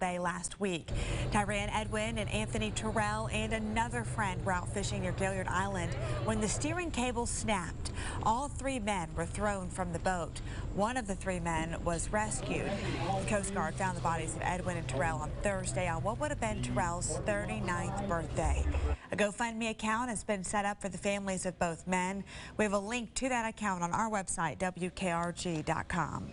Bay last week. Tyran Edwin and Anthony Terrell and another friend were out fishing near Gaillard Island when the steering cable snapped. All three men were thrown from the boat. One of the three men was rescued. The Coast Guard found the bodies of Edwin and Terrell on Thursday on what would have been Terrell's 39th birthday. A GoFundMe account has been set up for the families of both men. We have a link to that account on our website, WKRG.com.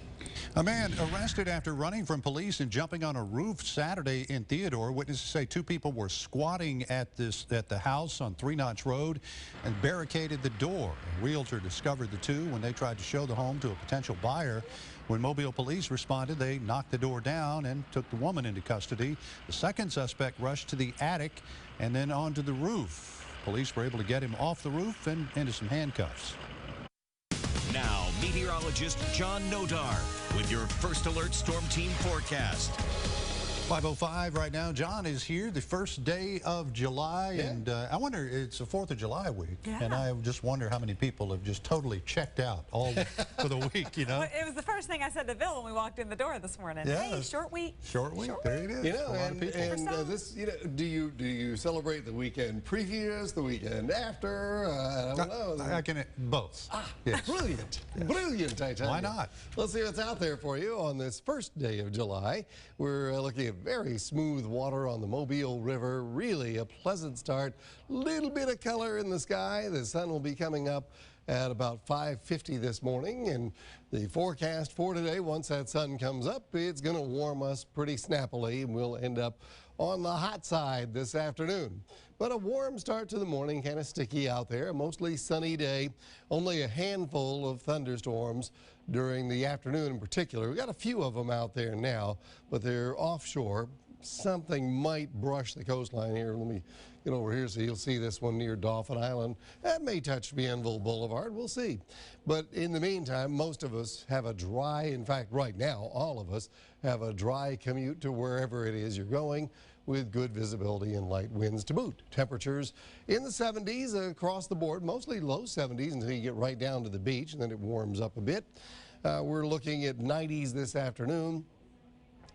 A man arrested after running from police and jumping on a roof Saturday in Theodore. Witnesses say two people were squatting at the house on 3 Notch Road and barricaded the door. A realtor discovered the two when they tried to show the home to a potential buyer. When Mobile police responded, they knocked the door down and took the woman into custody. The second suspect rushed to the attic and then onto the roof. Police were able to get him off the roof and into some handcuffs. Now, meteorologist John Nodar with your First Alert Storm Team forecast. 5:05 right now. John is here, the first day of July, and I wonder, it's the 4th of July week, and I just wonder how many people have just totally checked out all for the week, you know? Well, it was the first thing I said to Bill when we walked in the door this morning. Yeah. Hey, short week. Short week, there it is. You know, this, you know, do you celebrate the weekend previous, the weekend after? I don't know. I can both. Yes. Brilliant, brilliant, I tell you. Why not? Let's see what's out there for you on this first day of July. We're looking at very smooth water on the Mobile River. Really a pleasant start. Little bit of color in the sky. The sun will be coming up at about 5:50 this morning, and the forecast for today, once that sun comes up, it's going to warm us pretty snappily, and we'll end up on the hot side this afternoon. But a warm start to the morning, kind of sticky out there. A mostly sunny day. Only a handful of thunderstorms during the afternoon in particular. We've got a few of them out there now, but they're offshore. Something might brush the coastline here. Let me get over here so you'll see this one near Dauphin Island. That may touch Bienville Boulevard. We'll see. But in the meantime, most of us have a dry, in fact, right now, all of us have a dry commute to wherever it is you're going, with good visibility and light winds to boot. Temperatures in the 70s across the board, mostly low 70s until you get right down to the beach, and then it warms up a bit. We're looking at 90s this afternoon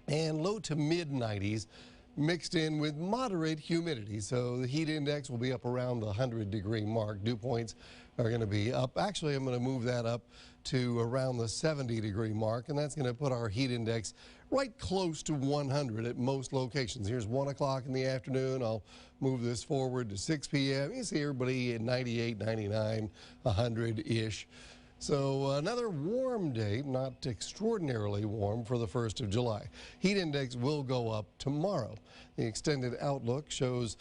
and low to mid 90s mixed in with moderate humidity. So the heat index will be up around the 100-degree mark. Dew points are going to be up. Actually, I'm going to move that up to around the 70-degree mark, and that's going to put our heat index right close to 100 at most locations. Here's 1 o'clock in the afternoon. I'll move this forward to 6 p.m. You see everybody at 98, 99, 100-ish. So another warm day, not extraordinarily warm for the 1st of July. Heat index will go up tomorrow. The extended outlook shows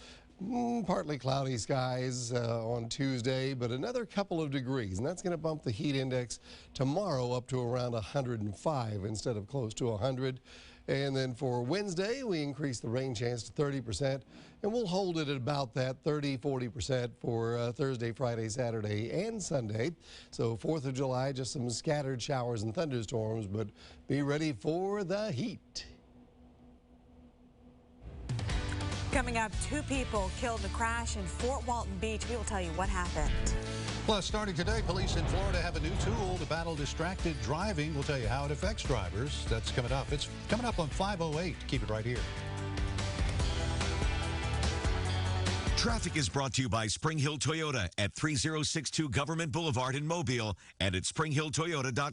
partly cloudy skies on Tuesday, but another couple of degrees, and that's going to bump the heat index tomorrow up to around 105 instead of close to 100. And then for Wednesday, we increase the rain chance to 30%, and we'll hold it at about that 30-40% for Thursday, Friday, Saturday, and Sunday. So 4th of July, just some scattered showers and thunderstorms, but be ready for the heat. Coming up, 2 people killed in a crash in Fort Walton Beach. We will tell you what happened. Plus, starting today, police in Florida have a new tool to battle distracted driving. We'll tell you how it affects drivers. That's coming up. It's coming up on 5:08. Keep it right here. Traffic is brought to you by Spring Hill Toyota at 3062 Government Boulevard in Mobile and at springhilltoyota.com.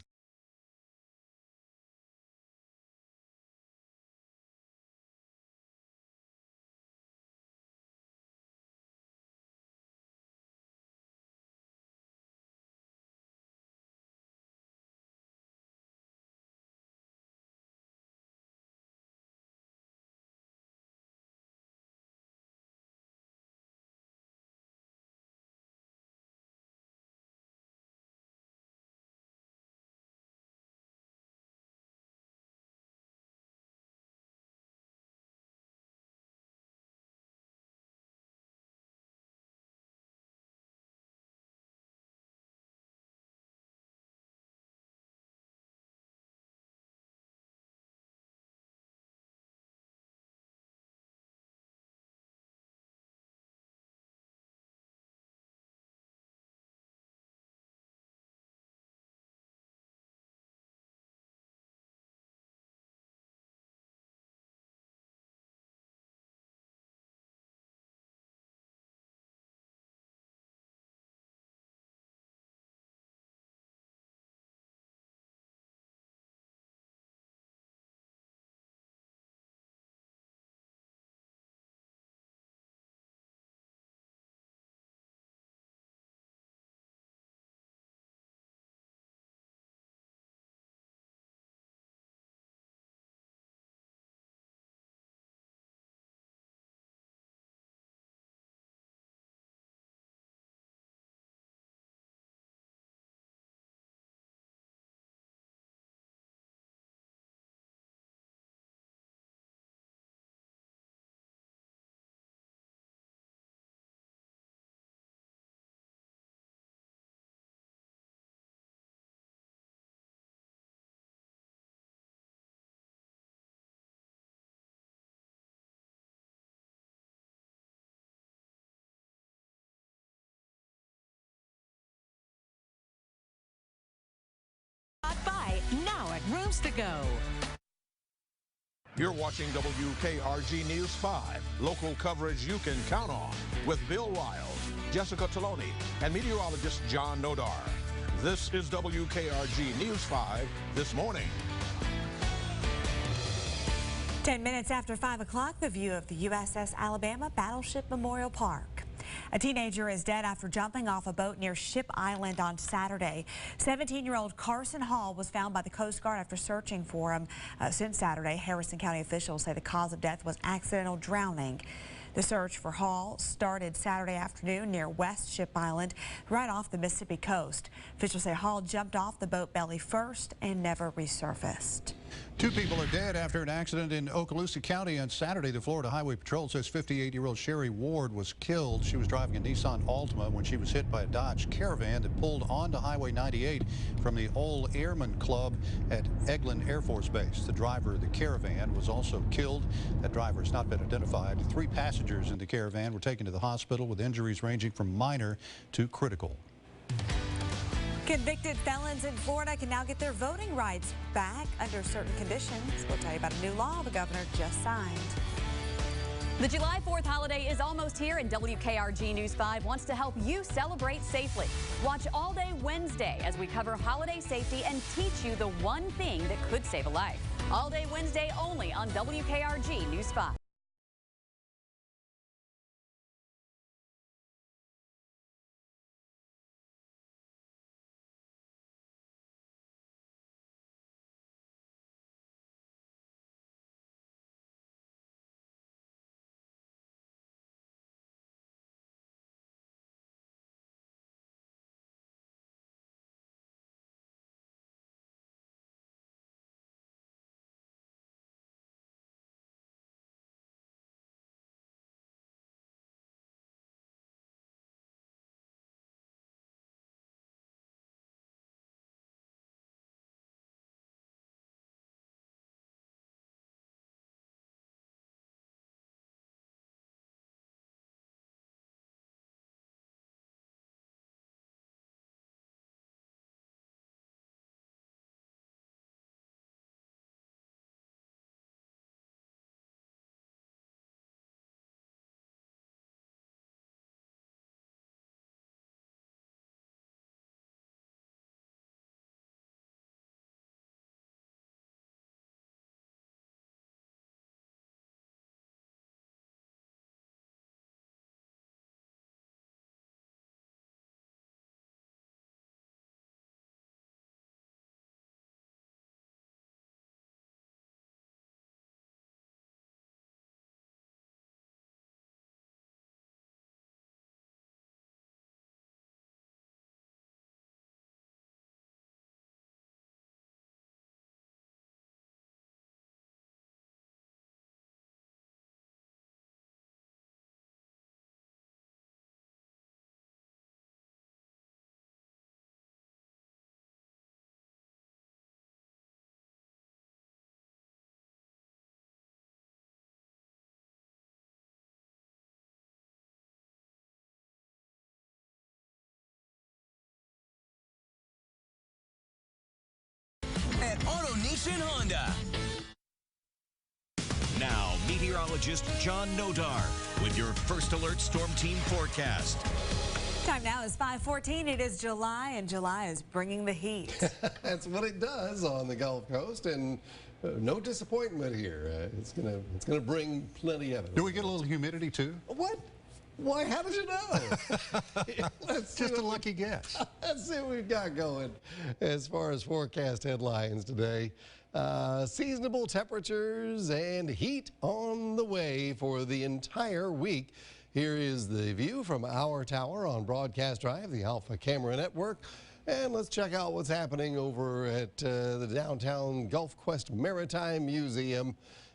miles to go. You're watching WKRG News 5, local coverage you can count on, with Bill Riles, Jessica Taloni, and meteorologist John Nodar. This is WKRG News 5 this morning. 10 minutes after 5 o'clock, the view of the USS Alabama Battleship Memorial Park. A teenager is dead after jumping off a boat near Ship Island on Saturday. 17-year-old Carson Hall was found by the Coast Guard after searching for him since Saturday. Harrison County officials say the cause of death was accidental drowning. The search for Hall started Saturday afternoon near West Ship Island, right off the Mississippi coast. Officials say Hall jumped off the boat belly first and never resurfaced. 2 people are dead after an accident in Okaloosa County on Saturday. The Florida Highway Patrol says 58-year-old Sherry Ward was killed. She was driving a Nissan Altima when she was hit by a Dodge Caravan that pulled onto Highway 98 from the Old Airman Club at Eglin Air Force Base. The driver of the Caravan was also killed. That driver has not been identified. 3 passengers in the Caravan were taken to the hospital with injuries ranging from minor to critical. Convicted felons in Florida can now get their voting rights back under certain conditions. We'll tell you about a new law the governor just signed. The July 4th holiday is almost here, and WKRG News 5 wants to help you celebrate safely. Watch All Day Wednesday as we cover holiday safety and teach you the one thing that could save a life. All Day Wednesday only on WKRG News 5. At Auto Nissan Honda. Now, meteorologist John Nodar with your First Alert Storm Team forecast. Time now is 5:14. It is July, and July is bringing the heat. That's what it does on the Gulf Coast, and no disappointment here. It's gonna bring plenty of it. Do we get a little humidity too? What? Why? How did you know? Just a lucky guess. Let's see what we've got going as far as forecast headlines today. Seasonable temperatures and heat on the way for the entire week. Here is the view from our tower on Broadcast Drive, the Alpha Camera Network. And let's check out what's happening over at the downtown Gulf Quest Maritime Museum.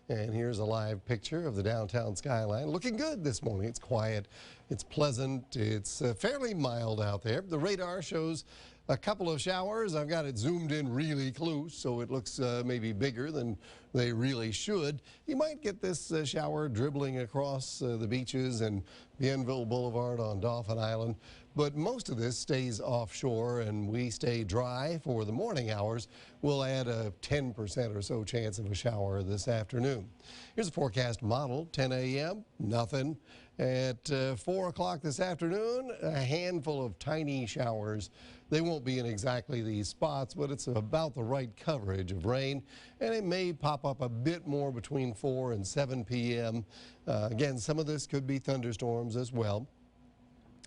And here's a live picture of the downtown skyline. Looking good this morning. It's quiet, it's pleasant, it's fairly mild out there. The radar shows a couple of showers. I've got it zoomed in really close, so it looks maybe bigger than they really should. You might get this shower dribbling across the beaches and Bienville Boulevard on Dauphin Island, but most of this stays offshore and we stay dry for the morning hours. We'll add a 10% or so chance of a shower this afternoon. Here's a forecast model. 10 a.m., nothing. At 4 o'clock this afternoon, a handful of tiny showers. They won't be in exactly these spots, but it's about the right coverage of rain, and it may pop up a bit more between 4 and 7 p.m. Again, some of this could be thunderstorms as well.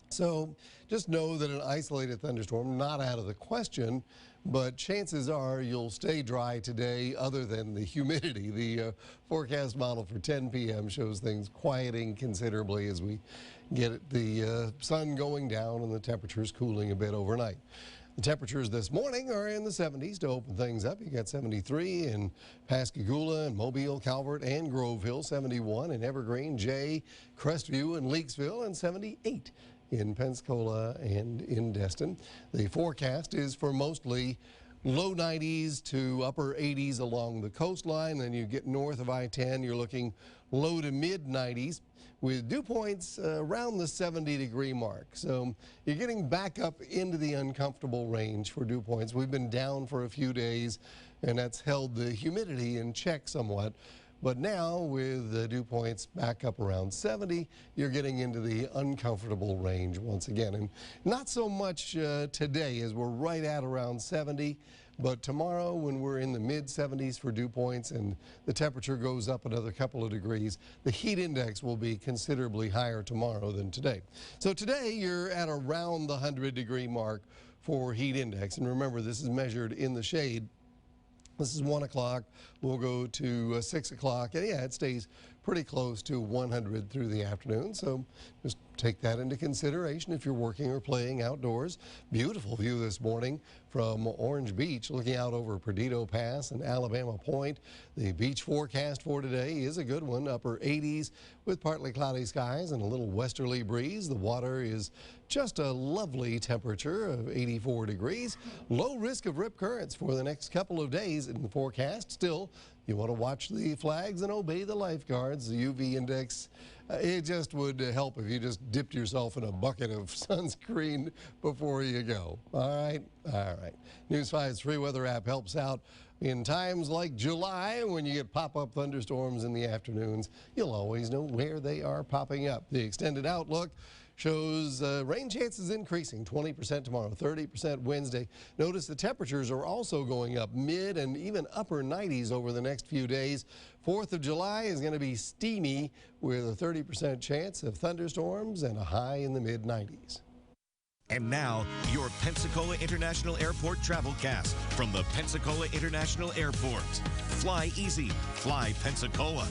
So just know that an isolated thunderstorm, not out of the question, but chances are you'll stay dry today other than the humidity. The forecast model for 10 p.m. shows things quieting considerably as we get the sun going down and the temperatures cooling a bit overnight. The temperatures this morning are in the 70s to open things up. You got 73 in Pascagoula and Mobile, Calvert, and Groveville, 71 in Evergreen, Jay, Crestview, and Leakesville, and 78 in Pensacola and in Destin. The forecast is for mostly low 90s to upper 80s along the coastline. Then you get north of I-10, you're looking low to mid 90s with dew points around the 70-degree mark. So you're getting back up into the uncomfortable range for dew points. We've been down for a few days, and that's held the humidity in check somewhat. But now, with the dew points back up around 70, you're getting into the uncomfortable range once again. And not so much today, as we're right at around 70. But tomorrow, when we're in the mid-70s for dew points and the temperature goes up another couple of degrees, the heat index will be considerably higher tomorrow than today. So today, you're at around the 100-degree mark for heat index. And remember, this is measured in the shade. This is 1 o'clock. We'll go to 6 o'clock. And yeah, it stays pretty close to 100 through the afternoon. So just take that into consideration if you're working or playing outdoors. Beautiful view this morning from Orange Beach, looking out over Perdido Pass and Alabama Point. The beach forecast for today is a good one, upper 80s with partly cloudy skies and a little westerly breeze. The water is just a lovely temperature of 84 degrees. Low risk of rip currents for the next couple of days in the forecast. Still, you want to watch the flags and obey the lifeguards. The UV index, it just would help if you just dipped yourself in a bucket of sunscreen before you go. All right? All right. News 5's free weather app helps out in times like July when you get pop-up thunderstorms in the afternoons. You'll always know where they are popping up. The extended outlook shows rain chances increasing, 20% tomorrow, 30% Wednesday. Notice the temperatures are also going up mid and even upper 90s over the next few days. 4th of July is going to be steamy with a 30% chance of thunderstorms and a high in the mid 90s. And now, your Pensacola International Airport Travelcast from the Pensacola International Airport. Fly easy. Fly Pensacola.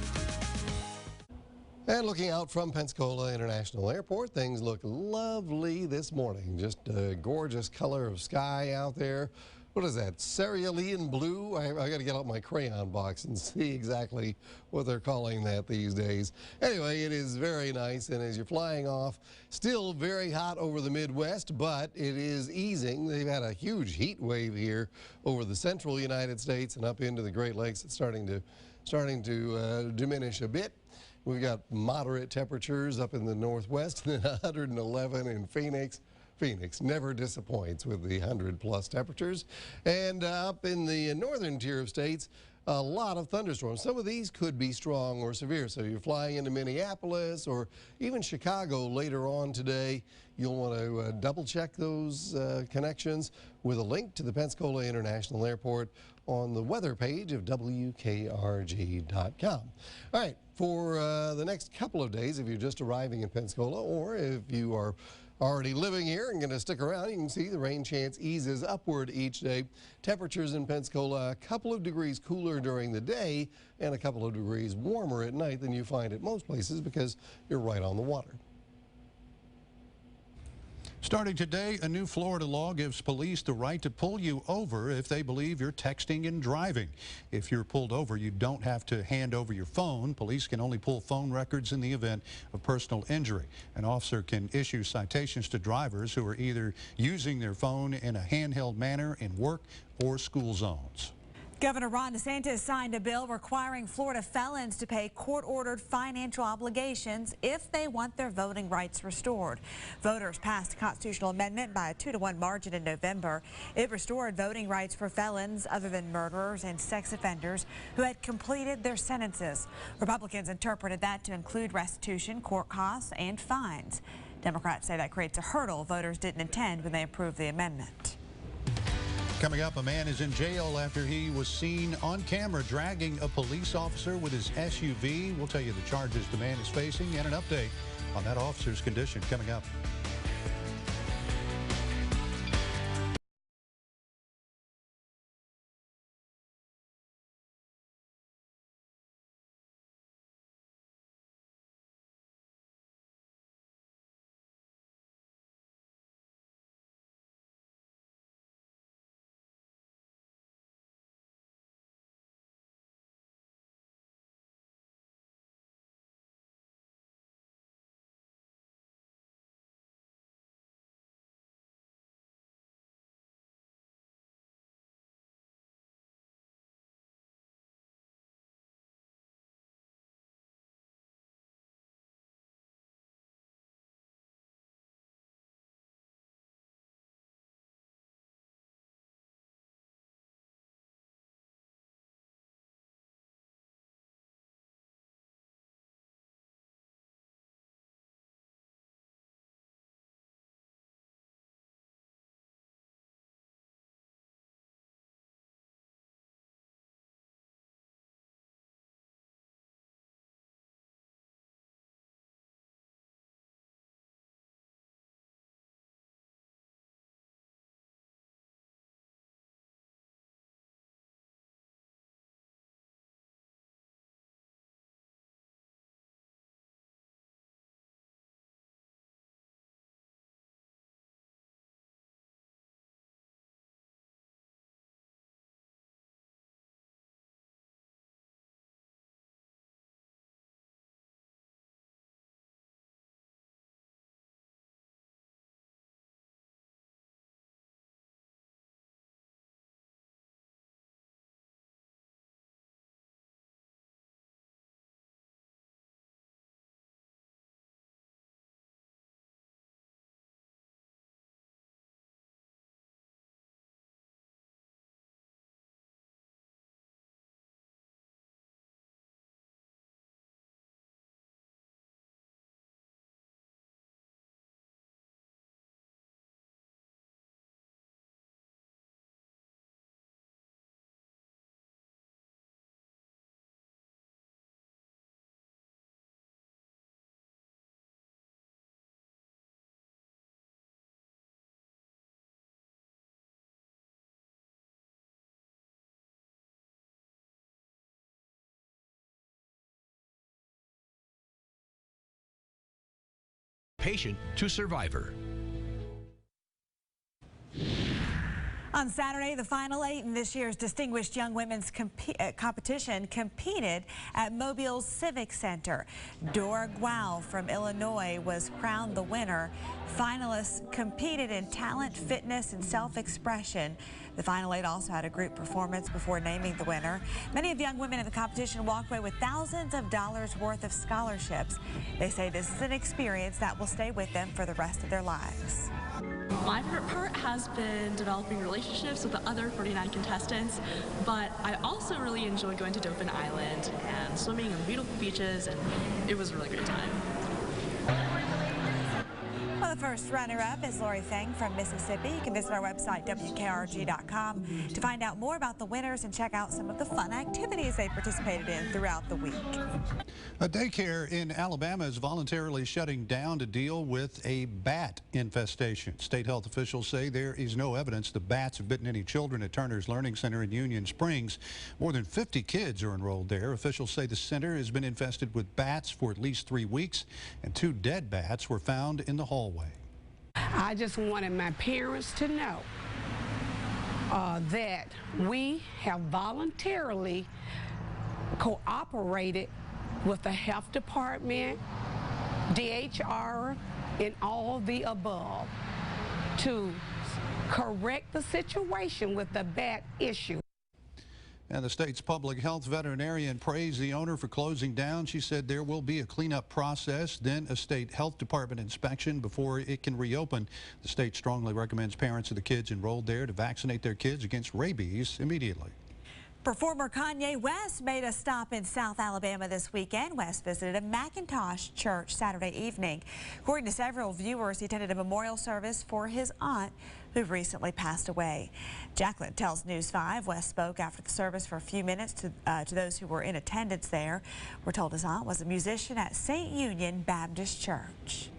And looking out from Pensacola International Airport, things look lovely this morning. Just a gorgeous color of sky out there. What is that, cerulean blue? I got to get out my crayon box and see exactly what they're calling that these days. Anyway, it is very nice, and as you're flying off, still very hot over the Midwest, but it is easing. They've had a huge heat wave here over the central United States and up into the Great Lakes. It's starting to diminish a bit. We've got moderate temperatures up in the northwest, and 111 in Phoenix. Phoenix never disappoints with the 100-plus temperatures. And up in the northern tier of states, a lot of thunderstorms. Some of these could be strong or severe. So you're flying into Minneapolis or even Chicago later on today, you'll want to double check those connections with a link to the Pensacola International Airport on the weather page of WKRG.com. All right, for the next couple of days, if you're just arriving in Pensacola or if you are already living here and going to stick around, you can see the rain chance eases upward each day. Temperatures in Pensacola a couple of degrees cooler during the day and a couple of degrees warmer at night than you find at most places because you're right on the water. Starting today, a new Florida law gives police the right to pull you over if they believe you're texting and driving. If you're pulled over, you don't have to hand over your phone. Police can only pull phone records in the event of personal injury. An officer can issue citations to drivers who are either using their phone in a handheld manner in work or school zones. Governor Ron DeSantis signed a bill requiring Florida felons to pay court-ordered financial obligations if they want their voting rights restored. Voters passed a constitutional amendment by a 2-to-1 margin in November. It restored voting rights for felons other than murderers and sex offenders who had completed their sentences. Republicans interpreted that to include restitution, court costs, and fines. Democrats say that creates a hurdle voters didn't intend when they approved the amendment. Coming up, a man is in jail after he was seen on camera dragging a police officer with his SUV. We'll tell you the charges the man is facing and an update on that officer's condition coming up. Patient to survivor. On Saturday, the Final 8 in this year's Distinguished Young Women's Competition competed at Mobile's Civic Center. Dora Gual from Illinois was crowned the winner. Finalists competed in talent, fitness, and self-expression. The Final 8 also had a group performance before naming the winner. Many of the young women in the competition walked away with thousands of dollars worth of scholarships. They say this is an experience that will stay with them for the rest of their lives. My favorite part has been developing relationships with the other 49 contestants, but I also really enjoyed going to Dauphin Island and swimming on beautiful beaches, and it was a really great time. Well, the first runner-up is Lori Feng from Mississippi. You can visit our website, WKRG.com, to find out more about the winners and check out some of the fun activities they participated in throughout the week. A daycare in Alabama is voluntarily shutting down to deal with a bat infestation. State health officials say there is no evidence the bats have bitten any children at Turner's Learning Center in Union Springs. More than 50 kids are enrolled there. Officials say the center has been infested with bats for at least 3 weeks, and 2 dead bats were found in the hallway. I just wanted my parents to know that we have voluntarily cooperated with the health department, DHR, and all the above to correct the situation with the bat issue. And the state's public health veterinarian praised the owner for closing down. She said there will be a cleanup process, then a state health department inspection before it can reopen. The state strongly recommends parents of the kids enrolled there to vaccinate their kids against rabies immediately. Performer Kanye West made a stop in South Alabama this weekend. West visited a McIntosh church Saturday evening. According to several viewers, he attended a memorial service for his aunt who recently passed away. Jacqueline tells News 5 West spoke after the service for a few minutes to those who were in attendance there. We're told his aunt was a musician at St. Union Baptist Church.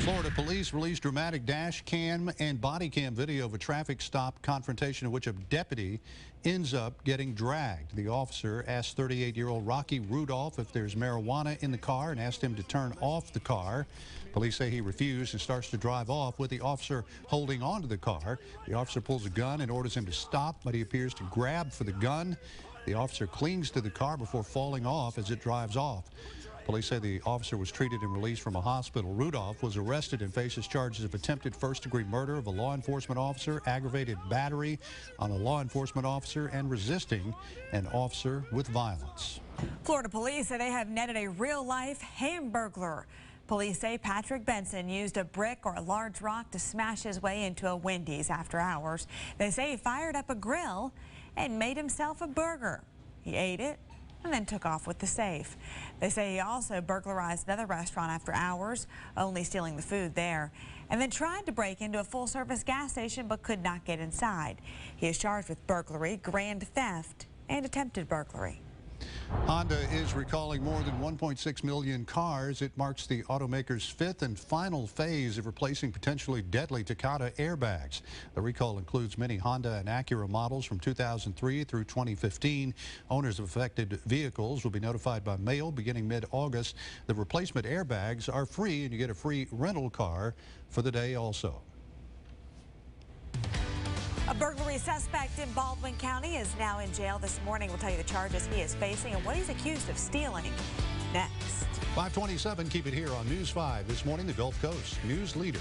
Florida police released dramatic dash cam and body cam video of a traffic stop confrontation in which a deputy ends up getting dragged. The officer asked 38-year-old Rocky Rudolph if there's marijuana in the car and asked him to turn off the car. Police say he refused and starts to drive off with the officer holding onto the car. The officer pulls a gun and orders him to stop, but he appears to grab for the gun. The officer clings to the car before falling off as it drives off. Police say the officer was treated and released from a hospital. Rudolph was arrested and faces charges of attempted first-degree murder of a law enforcement officer, aggravated battery on a law enforcement officer, and resisting an officer with violence. Florida police say they have netted a real-life hamburglar. Police say Patrick Benson used a brick or a large rock to smash his way into a Wendy's after hours. They say he fired up a grill and made himself a burger. He ate it and then took off with the safe. They say he also burglarized another restaurant after hours, only stealing the food there, and then tried to break into a full-service gas station but could not get inside. He is charged with burglary, grand theft, and attempted burglary. Honda is recalling more than 1.6 million cars. It marks the automaker's fifth and final phase of replacing potentially deadly Takata airbags. The recall includes many Honda and Acura models from 2003 through 2015. Owners of affected vehicles will be notified by mail beginning mid-August. The replacement airbags are free, and you get a free rental car for the day also. A burglary suspect in Baldwin County is now in jail this morning. We'll tell you the charges he is facing and what he's accused of stealing next. 527, keep it here on News 5 this morning, the Gulf Coast News Leader.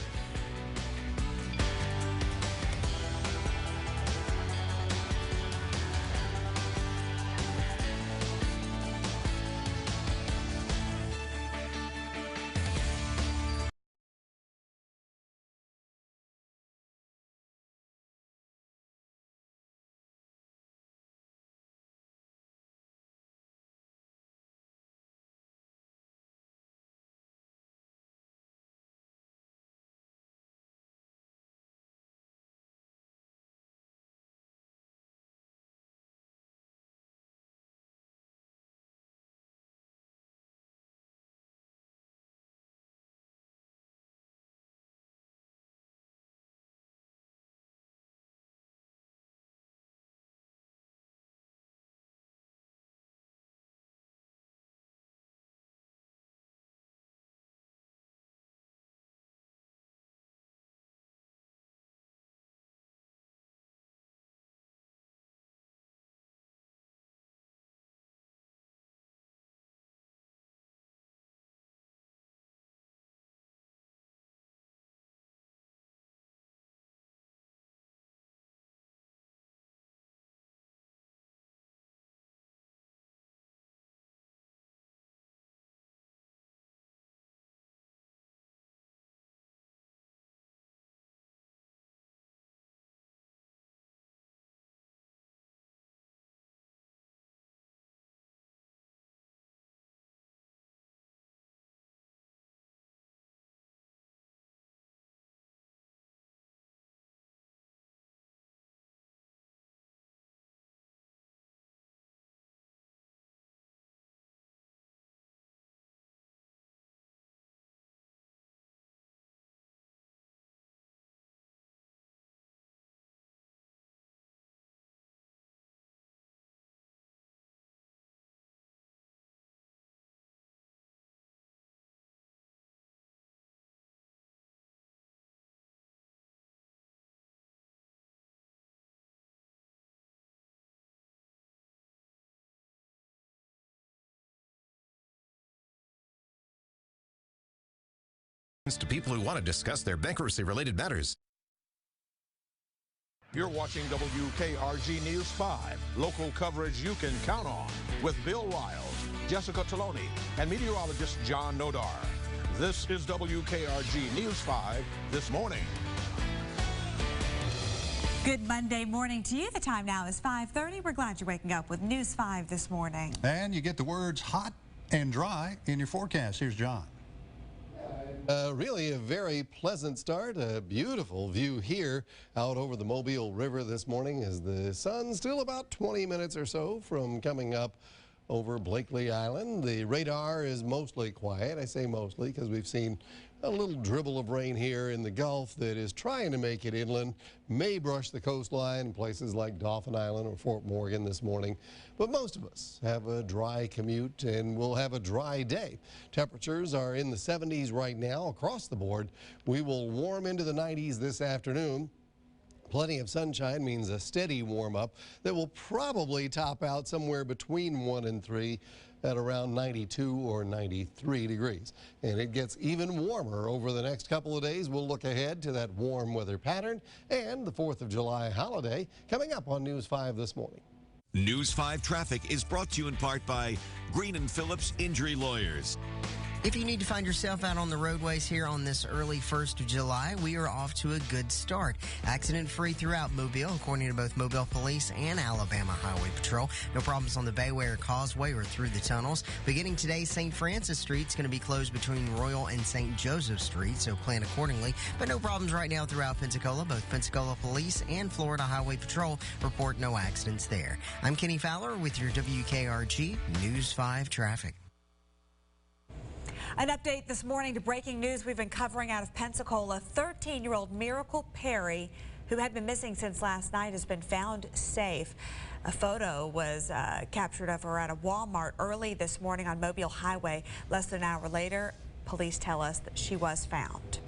To people who want to discuss their bankruptcy-related matters. You're watching WKRG News 5, local coverage you can count on, with Bill Wild, Jessica Taloni, and meteorologist John Nodar. This is WKRG News 5 this morning. Good Monday morning to you. The time now is 5:30. We're glad you're waking up with News 5 this morning. And you get the words hot and dry in your forecast. Here's John. Really a very pleasant start, a beautiful view here out over the Mobile River this morning as the sun's still about 20 minutes or so from coming up over Blakely Island. The radar is mostly quiet. I say mostly because we've seen a little dribble of rain here in the Gulf that is trying to make it inland, may brush the coastline in places like Dauphin Island or Fort Morgan this morning. But most of us have a dry commute and we'll have a dry day. Temperatures are in the 70s right now across the board. We will warm into the 90s this afternoon. Plenty of sunshine means a steady warm-up that will probably top out somewhere between 1 and 3 at around 92 or 93 degrees. And it gets even warmer over the next couple of days. We'll look ahead to that warm weather pattern and the 4th of July holiday coming up on News 5 this morning. News 5 traffic is brought to you in part by Green & Phillips Injury Lawyers. If you need to find yourself out on the roadways here on this early 1st of July, we are off to a good start. Accident-free throughout Mobile, according to both Mobile Police and Alabama Highway Patrol. No problems on the Bayway Causeway or through the tunnels. Beginning today, St. Francis Street's going to be closed between Royal and St. Joseph Street, so plan accordingly. But no problems right now throughout Pensacola. Both Pensacola Police and Florida Highway Patrol report no accidents there. I'm Kenny Fowler with your WKRG News 5 traffic. An update this morning to breaking news we've been covering out of Pensacola. 13-year-old Miracle Perry, who had been missing since last night, has been found safe. A photo was captured of her at a Walmart early this morning on Mobile Highway. Less than an hour later, police tell us that she was found.